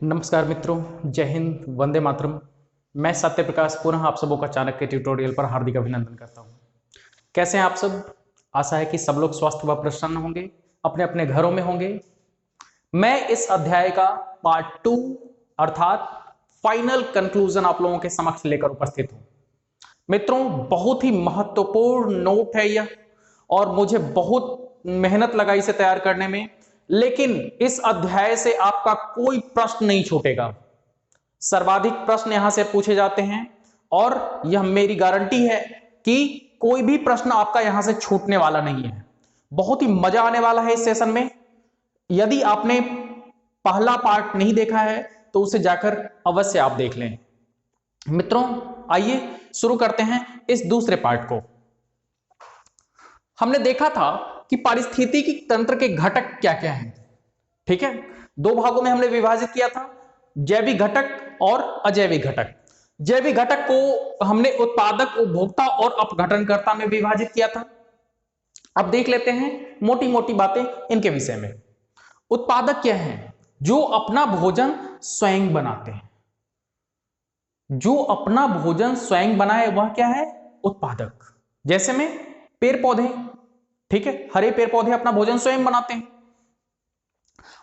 नमस्कार मित्रों, जय हिंद, वंदे मातरम। मैं सत्य प्रकाश पुनः आप सबों का चाणक्य ट्यूटोरियल पर हार्दिक अभिनंदन करता हूं। कैसे हैं आप सब? आशा है कि सब लोग स्वस्थ व प्रसन्न होंगे, अपने अपने घरों में होंगे। मैं इस अध्याय का पार्ट 2 अर्थात फाइनल कंक्लूजन आप लोगों के समक्ष लेकर उपस्थित हूं। मित्रों, बहुत ही महत्वपूर्ण नोट है यह और मुझे बहुत मेहनत लगा इसे तैयार करने में, लेकिन इस अध्याय से आपका कोई प्रश्न नहीं छूटेगा। सर्वाधिक प्रश्न यहां से पूछे जाते हैं और यह मेरी गारंटी है कि कोई भी प्रश्न आपका यहां से छूटने वाला नहीं है। बहुत ही मजा आने वाला है इस सेशन में। यदि आपने पहला पार्ट नहीं देखा है तो उसे जाकर अवश्य आप देख लें। मित्रों, आइए शुरू करते हैं इस दूसरे पार्ट को। हमने देखा था कि पारिस्थितिकी तंत्र के घटक क्या क्या हैं। ठीक है, दो भागों में हमने विभाजित किया था, जैविक घटक और अजैविक घटक। जैविक घटक को हमने उत्पादक, उपभोक्ता और अपघटनकर्ता में विभाजित किया था। अब देख लेते हैं मोटी मोटी बातें इनके विषय में। उत्पादक क्या है? जो अपना भोजन स्वयं बनाते हैं। जो अपना भोजन स्वयं बनाए वह क्या है? उत्पादक। जैसे में पेड़ पौधे, ठीक है, हरे पेड़ पौधे अपना भोजन स्वयं बनाते हैं।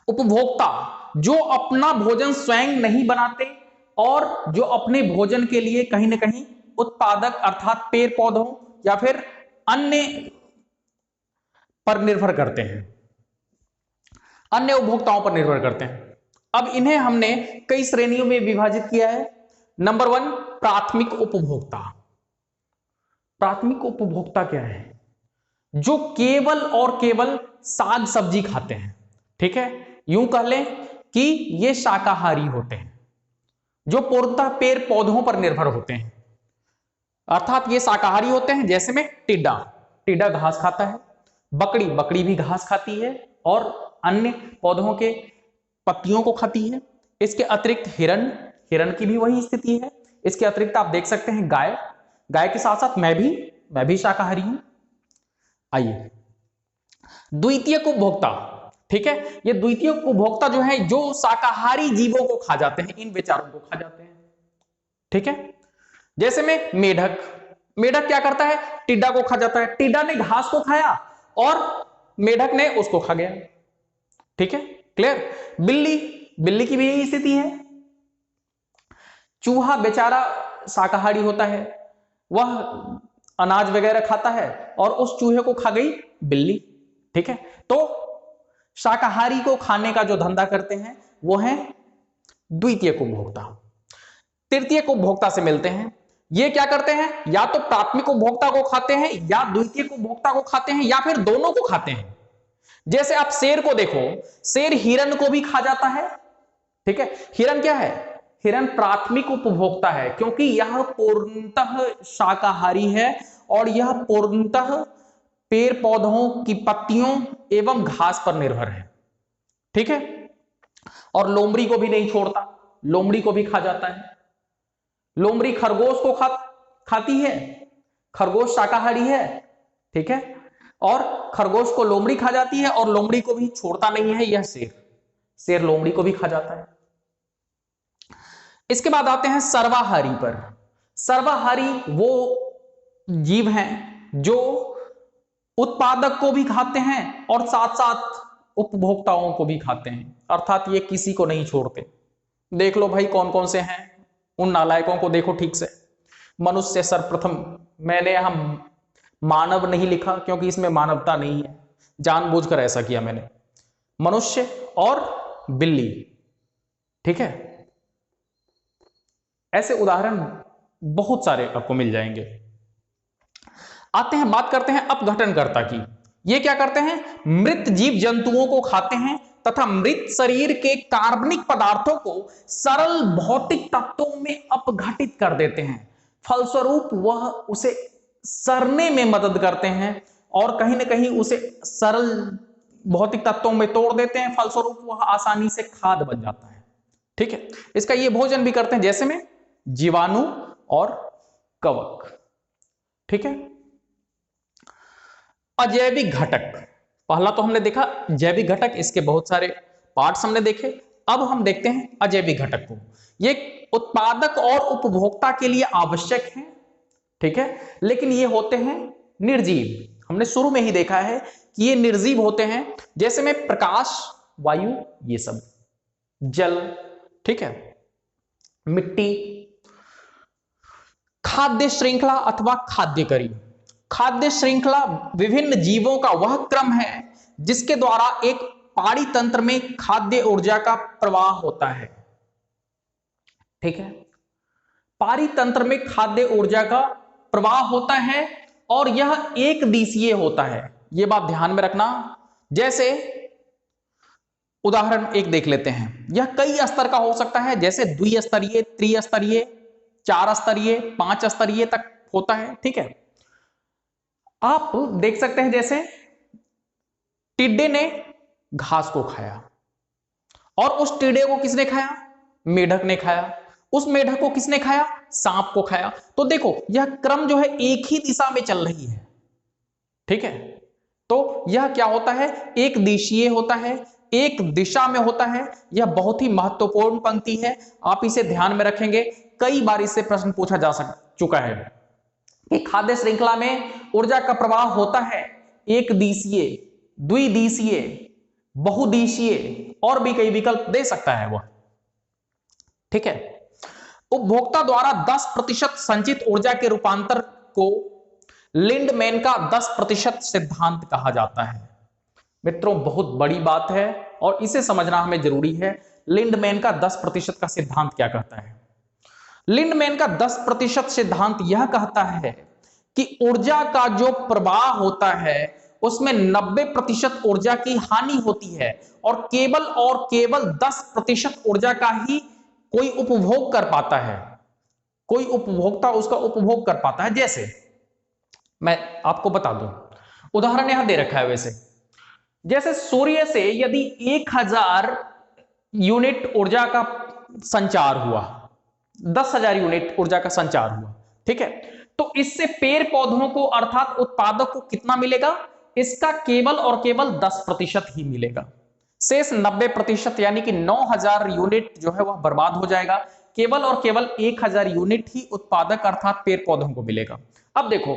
उपभोक्ता, जो अपना भोजन स्वयं नहीं बनाते और जो अपने भोजन के लिए कहीं ना कहीं उत्पादक अर्थात पेड़ पौधों या फिर अन्य पर निर्भर करते हैं, अन्य उपभोक्ताओं पर निर्भर करते हैं। अब इन्हें हमने कई श्रेणियों में विभाजित किया है। नंबर 1, प्राथमिक उपभोक्ता। प्राथमिक उपभोक्ता क्या है? जो केवल और केवल साग सब्जी खाते हैं। ठीक है, यूं कह लें कि ये शाकाहारी होते हैं, जो पूर्णतः पेड़ पौधों पर निर्भर होते हैं, अर्थात ये शाकाहारी होते हैं। जैसे में टिड्डा, टिड्डा घास खाता है, बकड़ी, बकड़ी भी घास खाती है और अन्य पौधों के पत्तियों को खाती है। इसके अतिरिक्त हिरण, हिरण की भी वही स्थिति है। इसके अतिरिक्त आप देख सकते हैं गाय, गाय के साथ साथ मैं भी शाकाहारी हूं। आइए, द्वितीयक उपभोक्ता। ठीक है, ये द्वितीयक उपभोक्ता जो है, जो शाकाहारी जीवों को खा जाते हैं, इन बेचारों को खा जाते हैं। ठीक है, जैसे में मेढक, मेढक क्या करता है? टिड्डा को खा जाता है। टिड्डा ने घास को खाया और मेढक ने उसको खा गया। ठीक है, क्लियर। बिल्ली, बिल्ली की भी यही स्थिति है। चूहा बेचारा शाकाहारी होता है, वह अनाज वगैरह खाता है और उस चूहे को खा गई बिल्ली। ठीक है, तो शाकाहारी को खाने का जो धंधा करते हैं वो है द्वितीयक उपभोक्ता। तृतीयक उपभोक्ता से मिलते हैं। ये क्या करते हैं? या तो प्राथमिक उपभोक्ता को खाते हैं या द्वितीयक उपभोक्ता को खाते हैं या फिर दोनों को खाते हैं। जैसे आप शेर को देखो, शेर हिरण को भी खा जाता है। ठीक है, हिरण क्या है? हिरण प्राथमिक उपभोक्ता है, क्योंकि यह पूर्णतः शाकाहारी है और यह पूर्णतः पेड़ पौधों की पत्तियों एवं घास पर निर्भर है। ठीक है, और लोमड़ी को भी नहीं छोड़ता, लोमड़ी को भी खा जाता है। लोमड़ी खरगोश को खाती है, खरगोश शाकाहारी है। ठीक है, और खरगोश को लोमड़ी खा जाती है और लोमड़ी को भी छोड़ता नहीं है यह शेर, शेर लोमड़ी को भी खा जाता है। इसके बाद आते हैं सर्वाहारी पर। सर्वाहारी वो जीव हैं जो उत्पादक को भी खाते हैं और साथ साथ उपभोक्ताओं को भी खाते हैं, अर्थात ये किसी को नहीं छोड़ते। देख लो भाई कौन कौन से हैं, उन नालायकों को देखो ठीक से। मनुष्य सर्वप्रथम, मैंने यहां मानव नहीं लिखा क्योंकि इसमें मानवता नहीं है, जानबूझकर ऐसा किया मैंने। मनुष्य और बिल्ली। ठीक है, ऐसे उदाहरण बहुत सारे आपको मिल जाएंगे। आते हैं, बात करते हैं अपघटनकर्ता की। ये क्या करते हैं? मृत जीव जंतुओं को खाते हैं तथा मृत शरीर के कार्बनिक पदार्थों को सरल भौतिक तत्वों में अपघटित कर देते हैं। फलस्वरूप वह उसे सरने में मदद करते हैं और कहीं ना कहीं उसे सरल भौतिक तत्वों में तोड़ देते हैं। फलस्वरूप वह आसानी से खाद बन जाता है। ठीक है, इसका ये भोजन भी करते हैं, जैसे में जीवाणु और कवक। ठीक है, अजैविक घटक। पहला तो हमने देखा जैविक घटक, इसके बहुत सारे पार्ट्स हमने देखे। अब हम देखते हैं अजैविक घटक को। ये उत्पादक और उपभोक्ता के लिए आवश्यक है, ठीक है, लेकिन ये होते हैं निर्जीव। हमने शुरू में ही देखा है कि ये निर्जीव होते हैं, जैसे में प्रकाश, वायु, ये सब, जल, ठीक है, मिट्टी। खाद्य श्रृंखला अथवा खाद्य करी। खाद्य श्रृंखला विभिन्न जीवों का वह क्रम है जिसके द्वारा एक पाड़ी तंत्र में खाद्य ऊर्जा का प्रवाह होता है, ठीक है। पाड़ी तंत्र में खाद्य ऊर्जा का प्रवाह होता है और यह एक दिशीय होता है, यह बात ध्यान में रखना। जैसे उदाहरण एक देख लेते हैं, यह कई स्तर का हो सकता है, जैसे द्विस्तरीय, त्रिस्तरीय, 4 स्तरीय, 5 स्तरीय तक होता है, ठीक है। आप देख सकते हैं जैसे टिड्डे ने घास को खाया और उस टिड्डे को किसने खाया? मेढक ने खाया। उस मेढक को किसने खाया? सांप को खाया। तो देखो यह क्रम जो है एक ही दिशा में चल रही है, ठीक है। तो यह क्या होता है? एक दिशीय होता है, एक दिशा में होता है। यह बहुत ही महत्वपूर्ण पंक्ति है, आप इसे ध्यान में रखेंगे। कई बार इससे प्रश्न पूछा जा चुका है कि खाद्य श्रृंखला में ऊर्जा का प्रवाह होता है एक दिशीय, द्विदिशीय, बहुदिशीय और भी कई विकल्प दे सकता है वह, ठीक है। उपभोक्ता द्वारा 10% संचित ऊर्जा के रूपांतर को लिंडमैन का 10% सिद्धांत कहा जाता है। मित्रों बहुत बड़ी बात है और इसे समझना हमें जरूरी है। लिंडमैन का 10% का सिद्धांत क्या कहता है? लिंडमैन का 10% सिद्धांत यह कहता है कि ऊर्जा का जो प्रवाह होता है उसमें 90% ऊर्जा की हानि होती है और केवल 10% ऊर्जा का ही कोई उपभोग कर पाता है, कोई उपभोक्ता उसका उपभोग कर पाता है। जैसे मैं आपको बता दूं, उदाहरण यहां दे रखा है वैसे, जैसे सूर्य से यदि 1000 यूनिट ऊर्जा का संचार हुआ, 10,000 यूनिट ऊर्जा का संचार हुआ, ठीक है, तो इससे पेड़ पौधों को अर्थात उत्पादक को कितना मिलेगा? इसका केवल और केवल 10% ही मिलेगा। शेष 90% यानी कि 9000 यूनिट जो है वह बर्बाद हो जाएगा। केवल और केवल 1000 यूनिट ही उत्पादक अर्थात पेड़ पौधों को मिलेगा। अब देखो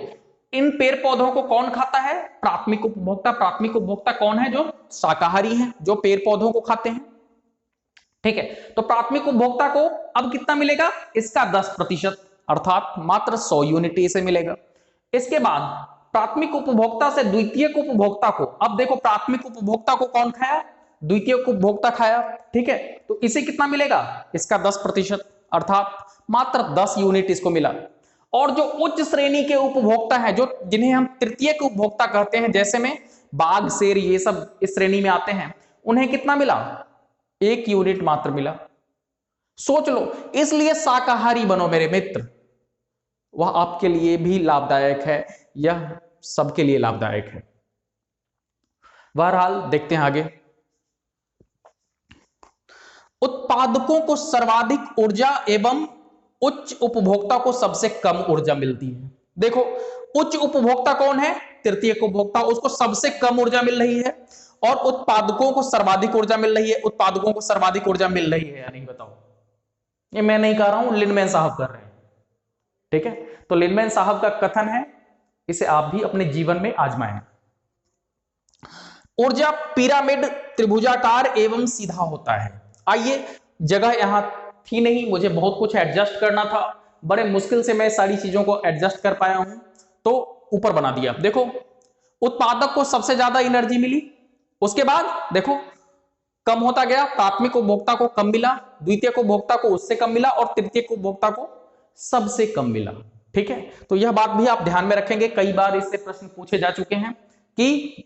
इन पेड़ पौधों को कौन खाता है? प्राथमिक उपभोक्ता। प्राथमिक उपभोक्ता कौन है? जो शाकाहारी है, जो पेड़ पौधों को खाते हैं, ठीक है। तो प्राथमिक उपभोक्ता को अब कितना मिलेगा? इसका 10% अर्थात मात्र 100 यूनिट इसे मिलेगा। इसके बाद प्राथमिक उपभोक्ता से द्वितीयक उपभोक्ता को, अब देखो प्राथमिक उपभोक्ता को कौन खाया? द्वितीयक उपभोक्ता खाया, ठीक है। तो इसे कितना मिलेगा? इसका 10% अर्थात मात्र 10 यूनिट इसको मिला। और जो उच्च श्रेणी के उपभोक्ता हैं, जो जिन्हें हम तृतीयक उपभोक्ता कहते हैं, जैसे में बाघ, शेर, ये सब इस श्रेणी में आते हैं, उन्हें कितना मिला? 1 यूनिट मात्र मिला। सोच लो, इसलिए शाकाहारी बनो मेरे मित्र, वह आपके लिए भी लाभदायक है, यह सबके लिए लाभदायक है। बहरहाल देखते हैं आगे। उत्पादकों को सर्वाधिक ऊर्जा एवं उच्च उपभोक्ता को सबसे कम ऊर्जा मिलती है। देखो उच्च उपभोक्ता कौन है? तृतीयक उपभोक्ता, उसको सबसे कम ऊर्जा मिल रही है और उत्पादकों को सर्वाधिक ऊर्जा मिल रही है। उत्पादकों को सर्वाधिक ऊर्जा मिल रही है या नहीं बताओ? ये मैं नहीं कह रहा हूं, लिंडमैन साहब कर रहे हैं, ठीक है। तो लिंडमैन साहब का कथन है, इसे आप भी अपने जीवन में आजमाएं। ऊर्जा पिरामिड त्रिभुजाकार एवं सीधा होता है। आइए, जगह यहां थी नहीं, मुझे बहुत कुछ एडजस्ट करना था, बड़े मुश्किल से मैं सारी चीजों को एडजस्ट कर पाया हूं, तो ऊपर बना दिया। देखो उत्पादक को सबसे ज्यादा एनर्जी मिली, उसके बाद देखो कम होता गया, प्राथमिक उपभोक्ता को कम मिला, द्वितीयक उपभोक्ता को उससे कम मिला और तृतीयक उपभोक्ता को सबसे कम मिला, ठीक है। तो यह बात भी आप ध्यान में रखेंगे, कई बार इससे प्रश्न पूछे जा चुके हैं कि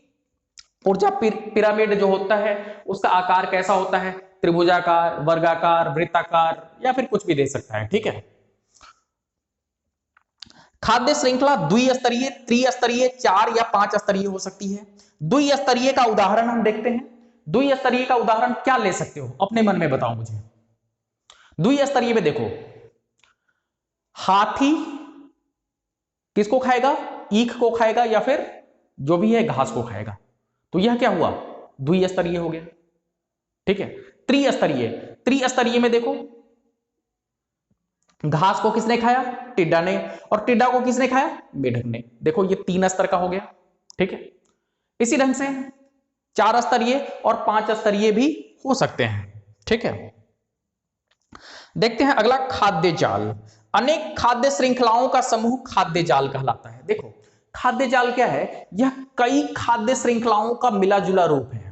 ऊर्जा पिरामिड जो होता है उसका आकार कैसा होता है? त्रिभुजाकार, वर्गाकार, वृत्ताकार या फिर कुछ भी दे सकता है, ठीक है। खाद्य श्रृंखला द्विस्तरीय, त्रिस्तरीय, 4 या 5 स्तरीय हो सकती है। द्विस्तरीय का उदाहरण हम देखते हैं। द्विस्तरीय का उदाहरण क्या ले सकते हो? अपने मन में बताओ मुझे। द्विस्तरीय में देखो, हाथी किसको खाएगा? ईख को खाएगा या फिर जो भी है घास को खाएगा। तो यह क्या हुआ? द्विस्तरीय हो गया। ठीक है। त्रिस्तरीय, त्रिस्तरीय में देखो घास को किसने खाया, टिड्डा ने, और टिड्डा को किसने खाया, मेढक ने। देखो ये 3 स्तर का हो गया। ठीक है, इसी ढंग से 4 स्तरीय और 5 स्तरीय भी हो सकते हैं। ठीक है, देखते हैं अगला, खाद्य जाल। अनेक खाद्य श्रृंखलाओं का समूह खाद्य जाल कहलाता है। देखो खाद्य जाल क्या है, यह कई खाद्य श्रृंखलाओं का मिला जुला रूप है।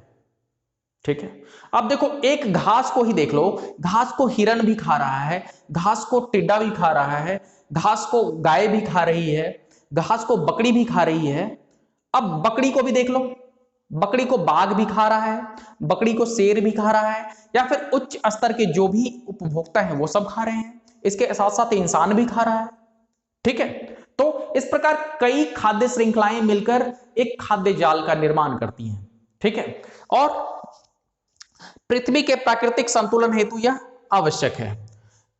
ठीक है, अब देखो एक घास को ही देख लो, घास को हिरन भी खा रहा है, घास को टिड्डा भी खा रहा है, घास को गाय भी खा रही है, घास को बकरी भी खा रही है। अब बकरी को भी देख लो, बकरी को बाघ भी खा रहा है, बकरी को शेर भी खा रहा है, या फिर उच्च स्तर के जो भी उपभोक्ता हैं वो सब खा रहे हैं, इसके साथ साथ इंसान भी खा रहा है। ठीक है, तो इस प्रकार कई खाद्य श्रृंखलाएं मिलकर एक खाद्य जाल का निर्माण करती हैं। ठीक है, और पृथ्वी के प्राकृतिक संतुलन हेतु यह आवश्यक है।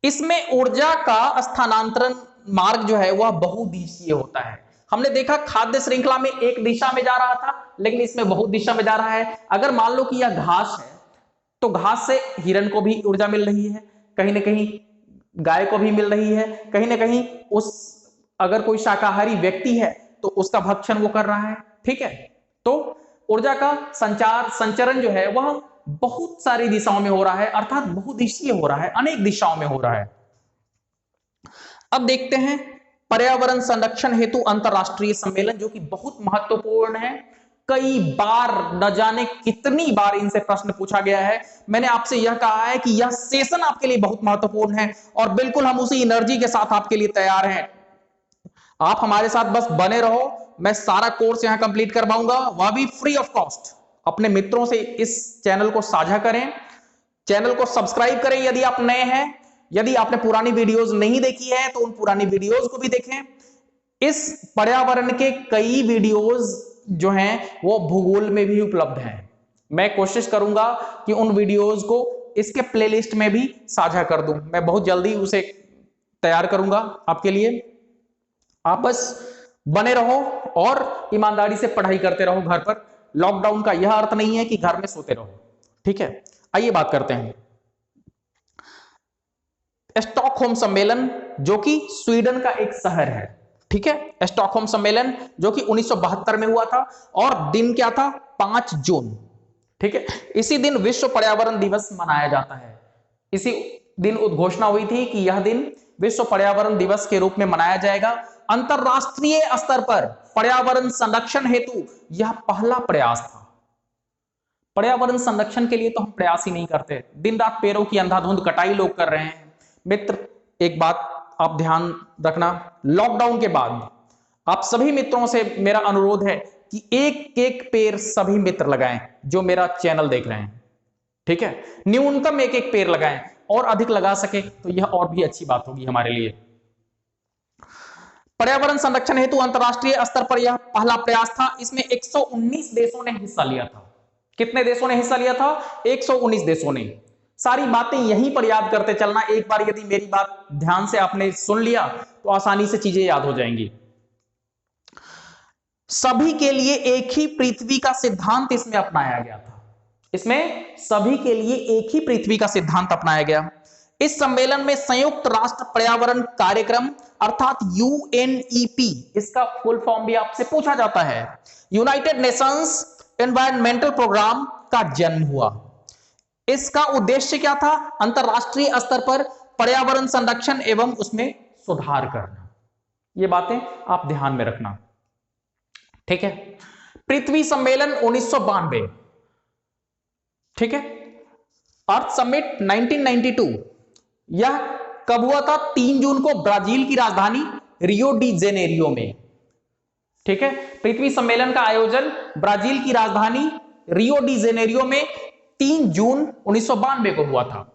इसमें ऊर्जा का स्थानांतरण मार्ग जो है वह बहुदिशीय होता है। हमने देखा खाद्य श्रृंखला में एक दिशा में जा रहा था, लेकिन इसमें बहुत दिशा में जा रहा है। अगर मान लो कि यह घास है तो घास से हिरन को भी ऊर्जा मिल रही है, कहीं ना कहीं गाय को भी मिल रही है, कहीं ना कहीं उस अगर कोई शाकाहारी व्यक्ति है तो उसका भक्षण वो कर रहा है। ठीक है, तो ऊर्जा का संचरण जो है वह बहुत सारी दिशाओं में हो रहा है, अर्थात बहुदिशीय हो रहा है, अनेक दिशाओं में हो रहा है। अब देखते हैं पर्यावरण संरक्षण हेतु अंतरराष्ट्रीय सम्मेलन, जो कि बहुत महत्वपूर्ण है। कई बार, न जाने कितनी बार इनसे प्रश्न पूछा गया है। मैंने आपसे यह कहा है कि यह सेशन आपके लिए बहुत महत्वपूर्ण है और बिल्कुल हम उसी एनर्जी के साथ आपके लिए तैयार हैं। आप हमारे साथ बस बने रहो, मैं सारा कोर्स यहां कंप्लीट करवाऊंगा, वह भी फ्री ऑफ कॉस्ट। अपने मित्रों से इस चैनल को साझा करें, चैनल को सब्सक्राइब करें यदि आप नए हैं। यदि आपने पुरानी वीडियोस नहीं देखी है तो उन पुरानी वीडियोस को भी देखें। इस पर्यावरण के कई वीडियोस जो हैं वो भूगोल में भी उपलब्ध हैं। मैं कोशिश करूंगा कि उन वीडियोस को इसके प्लेलिस्ट में भी साझा कर दूं। मैं बहुत जल्दी उसे तैयार करूंगा आपके लिए। आप बस बने रहो और ईमानदारी से पढ़ाई करते रहो घर पर। लॉकडाउन का यह अर्थ नहीं है कि घर में सोते रहो। ठीक है, आइए बात करते हैं स्टॉकहोम सम्मेलन, जो कि स्वीडन का एक शहर है। ठीक है, स्टॉकहोम सम्मेलन जो कि 1972 में हुआ था और दिन क्या था, 5 जून। ठीक है, इसी दिन विश्व पर्यावरण दिवस मनाया जाता है। इसी दिन उद्घोषणा हुई थी कि यह दिन विश्व पर्यावरण दिवस के रूप में मनाया जाएगा। अंतरराष्ट्रीय स्तर पर पर्यावरण संरक्षण हेतु यह पहला प्रयास था। पर्यावरण संरक्षण के लिए तो हम प्रयास ही नहीं करते, दिन रात पेड़ों की अंधाधुंध कटाई लोग कर रहे हैं। मित्र, एक बात आप ध्यान रखना, लॉकडाउन के बाद आप सभी मित्रों से मेरा अनुरोध है कि एक एक पेड़ सभी मित्र लगाएं जो मेरा चैनल देख रहे हैं। ठीक है, न्यूनतम एक एक पेड़ लगाएं, और अधिक लगा सके तो यह और भी अच्छी बात होगी हमारे लिए। पर्यावरण संरक्षण हेतु अंतरराष्ट्रीय स्तर पर यह पहला प्रयास था। इसमें 119 देशों ने हिस्सा लिया था। कितने देशों ने हिस्सा लिया था? 119 देशों ने। सारी बातें यहीं पर याद करते चलना। एक बार यदि मेरी बात ध्यान से आपने सुन लिया तो आसानी से चीजें याद हो जाएंगी। सभी के लिए एक ही पृथ्वी का सिद्धांत इसमें अपनाया गया था। इसमें सभी के लिए एक ही पृथ्वी का सिद्धांत अपनाया गया। इस सम्मेलन में संयुक्त राष्ट्र पर्यावरण कार्यक्रम अर्थात यूएनईपी, इसका फुल फॉर्म भी आपसे पूछा जाता है, यूनाइटेड नेशंस एनवायरमेंटल प्रोग्राम का जन्म हुआ। इसका उद्देश्य क्या था? अंतरराष्ट्रीय स्तर पर पर्यावरण संरक्षण एवं उसमें सुधार करना। ये बातें आप ध्यान में रखना। ठीक है, पृथ्वी सम्मेलन 1992। ठीक है, अर्थ समिट 1992, यह कब हुआ था? 3 जून को ब्राजील की राजधानी रियो डी जेनेरियो में। ठीक है, पृथ्वी सम्मेलन का आयोजन ब्राजील की राजधानी रियो डी जेनेरियो में 3 जून 1992 को हुआ था।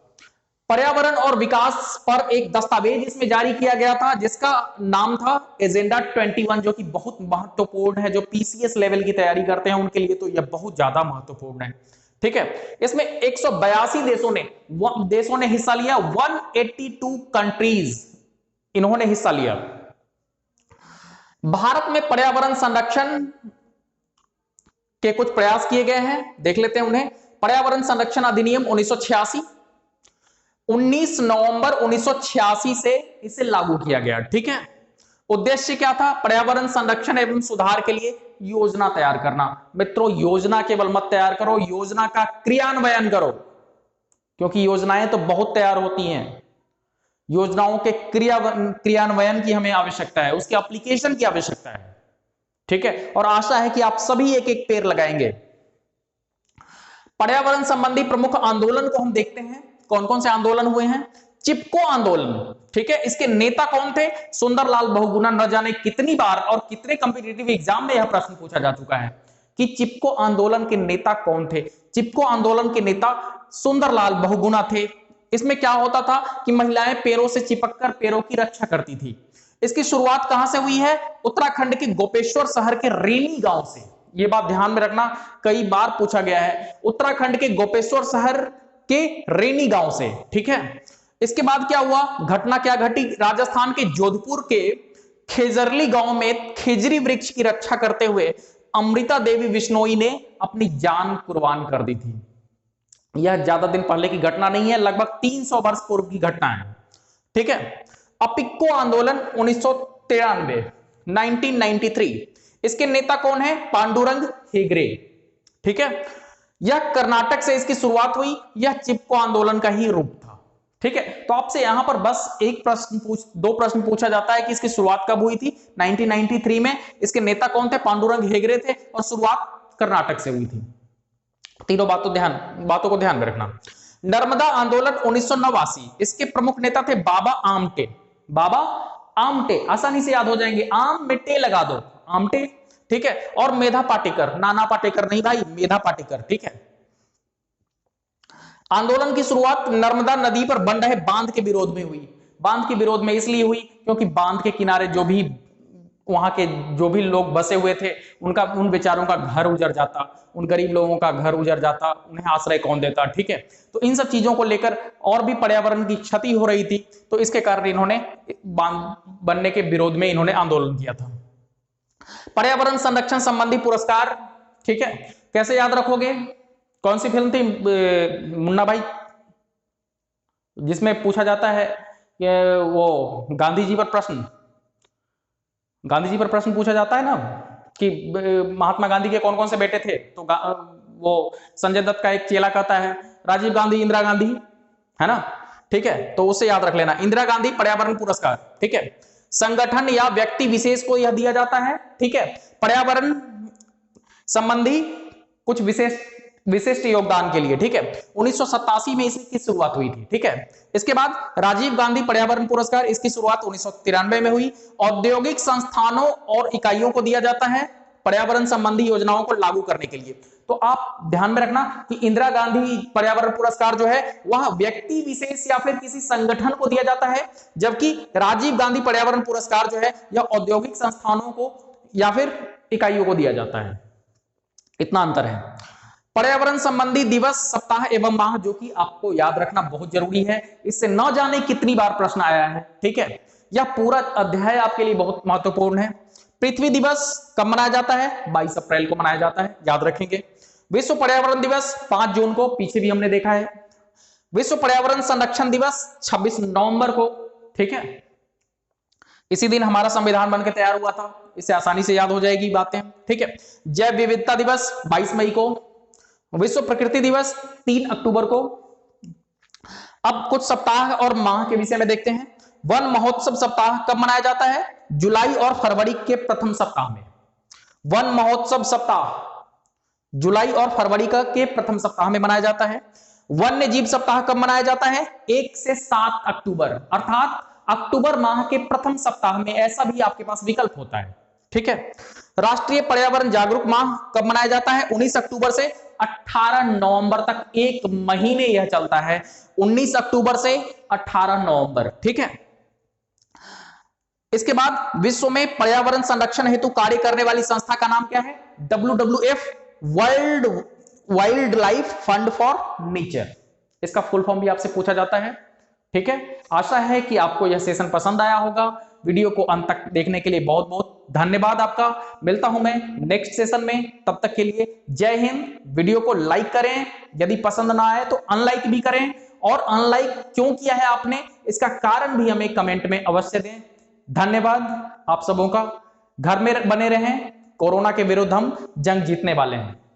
पर्यावरण और विकास पर एक दस्तावेज इसमें जारी किया गया था जिसका नाम था एजेंडा 21, जो कि बहुत महत्वपूर्ण है। जो पीसीएस लेवल की तैयारी करते हैं उनके लिए तो यह बहुत ज्यादा महत्वपूर्ण है। ठीक है, इसमें 182 देशों ने हिस्सा लिया। 182 कंट्रीज इन्होंने हिस्सा लिया। भारत में पर्यावरण संरक्षण के कुछ प्रयास किए गए हैं, देख लेते हैं उन्हें। पर्यावरण संरक्षण अधिनियम 1986, 19 नवंबर 1986 से इसे लागू किया गया। ठीक है, उद्देश्य क्या था? पर्यावरण संरक्षण एवं सुधार के लिए योजना तैयार करना। मित्रों, योजना केवल मत तैयार करो, योजना का क्रियान्वयन करो, क्योंकि योजनाएं तो बहुत तैयार होती हैं, योजनाओं के क्रियान्वयन की हमें आवश्यकता है, उसके एप्लीकेशन की आवश्यकता है। ठीक है, और आशा है कि आप सभी एक एक पेड़ लगाएंगे। पर्यावरण संबंधी प्रमुख आंदोलन को हम देखते हैं, कौन कौन से आंदोलन हुए हैं। चिपको आंदोलन, ठीक है, इसके नेता कौन थे? सुंदरलाल बहुगुणा। न जाने कितनी बार और कितने कॉम्पिटिटिव एग्जाम में यह प्रश्न पूछा जा चुका है कि चिपको आंदोलन के नेता कौन थे। चिपको आंदोलन के नेता सुंदरलाल बहुगुणा थे। इसमें क्या होता था कि महिलाएं पेड़ों से चिपककर पेड़ों की रक्षा करती थी। इसकी शुरुआत कहां से हुई है? उत्तराखंड के गोपेश्वर शहर के रेनी गांव से। यह बात ध्यान में रखना, कई बार पूछा गया है। उत्तराखंड के गोपेश्वर शहर के रेनी गांव से। ठीक है, इसके बाद क्या हुआ? घटना क्या घटी? राजस्थान के जोधपुर के खेजरली गांव में खेजरी वृक्ष की रक्षा करते हुए अमृता देवी बिश्नोई ने अपनी जान कुर्बान कर दी थी। यह ज्यादा दिन पहले की घटना नहीं है, लगभग 300 वर्ष पूर्व की घटना है। ठीक है, अपिक्को आंदोलन 1993, 1993, इसके नेता कौन है? पांडुरंग हेगड़े। ठीक है, यह कर्नाटक से इसकी शुरुआत हुई। यह चिपको आंदोलन का ही रूप था। ठीक है, तो आपसे यहां पर बस एक प्रश्न दो प्रश्न पूछा जाता है कि इसकी शुरुआत कब हुई थी? 1993 में। इसके नेता कौन थे? पांडुरंग हेगड़े थे, और शुरुआत कर्नाटक से हुई थी। तीनों बातों को ध्यान में रखना। नर्मदा आंदोलन 1989, इसके प्रमुख नेता थे बाबा आमटे। बाबा आमटे, आसानी से याद हो जाएंगे, आम में टे लगा दो, आमटे। ठीक है, और मेधा पाटेकर, नाना पाटेकर नहीं भाई, मेधा पाटेकर। ठीक है, आंदोलन की शुरुआत नर्मदा नदी पर बन रहे बांध के विरोध में हुई। बांध के विरोध में इसलिए हुई क्योंकि बांध के किनारे वहां के जो भी लोग बसे हुए थे, उन बेचारों का घर उजड़ जाता, उन गरीब लोगों का घर उजड़ जाता, उन्हें आश्रय कौन देता। ठीक है, तो इन सब चीजों को लेकर और भी पर्यावरण की क्षति हो रही थी, तो इसके कारण इन्होंने बांध बनने के विरोध में इन्होंने आंदोलन किया था। पर्यावरण संरक्षण संबंधी पुरस्कार, ठीक है, कैसे याद रखोगे? कौन सी फिल्म थी मुन्ना भाई, जिसमें पूछा जाता है कि वो गांधी जी पर प्रश्न पूछा जाता है ना कि महात्मा गांधी के कौन कौन से बेटे थे, तो वो संजय दत्त का एक चेला कहता है राजीव गांधी, इंदिरा गांधी, है ना। ठीक है, तो उसे याद रख लेना, इंदिरा गांधी पर्यावरण पुरस्कार। ठीक है, संगठन या व्यक्ति विशेष को यह दिया जाता है। ठीक है, पर्यावरण संबंधी कुछ विशिष्ट योगदान के लिए। ठीक है, 1987 में इसकी शुरुआत हुई थी। ठीक है, इसके बाद राजीव गांधी पर्यावरण पुरस्कार, इसकी शुरुआत 1993 में हुई। औद्योगिक संस्थानों और इकाइयों को दिया जाता है पर्यावरण संबंधी योजनाओं को लागू करने के लिए। तो आप ध्यान में रखना कि इंदिरा गांधी पर्यावरण पुरस्कार जो है वह व्यक्ति विशेष या फिर किसी संगठन को दिया जाता है, जबकि राजीव गांधी पर्यावरण पुरस्कार जो है यह औद्योगिक संस्थानों को या फिर इकाइयों को दिया जाता है। इतना अंतर है। पर्यावरण संबंधी दिवस, सप्ताह एवं माह, जो कि आपको याद रखना बहुत जरूरी है, इससे न जाने कितनी बार प्रश्न आया है। ठीक है, यह पूरा अध्याय आपके लिए बहुत महत्वपूर्ण है। पृथ्वी दिवस कब मनाया जाता है? 22 अप्रैल को मनाया जाता है, याद रखेंगे। विश्व पर्यावरण दिवस 5 जून को, पीछे भी हमने देखा है। विश्व पर्यावरण संरक्षण दिवस 26 नवंबर को। ठीक है, इसी दिन हमारा संविधान बनकर तैयार हुआ था, इससे आसानी से याद हो जाएगी बातें। ठीक है, जैव विविधता दिवस 22 मई को। विश्व प्रकृति दिवस 3 अक्टूबर को। अब कुछ सप्ताह और माह के विषय में देखते हैं। वन महोत्सव सप्ताह कब मनाया जाता है? जुलाई और फरवरी के प्रथम सप्ताह में। वन महोत्सव सप्ताह जुलाई और फरवरी का के प्रथम सप्ताह में मनाया जाता है। वन्य जीव सप्ताह कब मनाया जाता है? 1 से 7 अक्टूबर, अर्थात अक्टूबर माह के प्रथम सप्ताह में। ऐसा भी आपके पास विकल्प होता है। ठीक है, राष्ट्रीय पर्यावरण जागरूक माह कब मनाया जाता है? 19 अक्टूबर से 18 नवंबर तक, 1 महीने यह चलता है, 19 अक्टूबर से 18 नवंबर। ठीक है, इसके बाद विश्व में पर्यावरण संरक्षण हेतु कार्य करने वाली संस्था का नाम क्या है? WWF, world wild life fund for nature. इसका फुल फॉर्म भी आपसे पूछा जाता है। ठीक है, आशा है कि आपको यह सेशन पसंद आया होगा। वीडियो को अंत तक देखने के लिए बहुत बहुत धन्यवाद आपका। मिलता हूं मैं नेक्स्ट सेशन में, तब तक के लिए जय हिंद। वीडियो को लाइक करें, यदि पसंद ना आए तो अनलाइक भी करें, और अनलाइक क्यों किया है आपने, इसका कारण भी हमें कमेंट में अवश्य दें। धन्यवाद आप सबों का। घर में बने रहें, कोरोना के विरुद्ध हम जंग जीतने वाले हैं।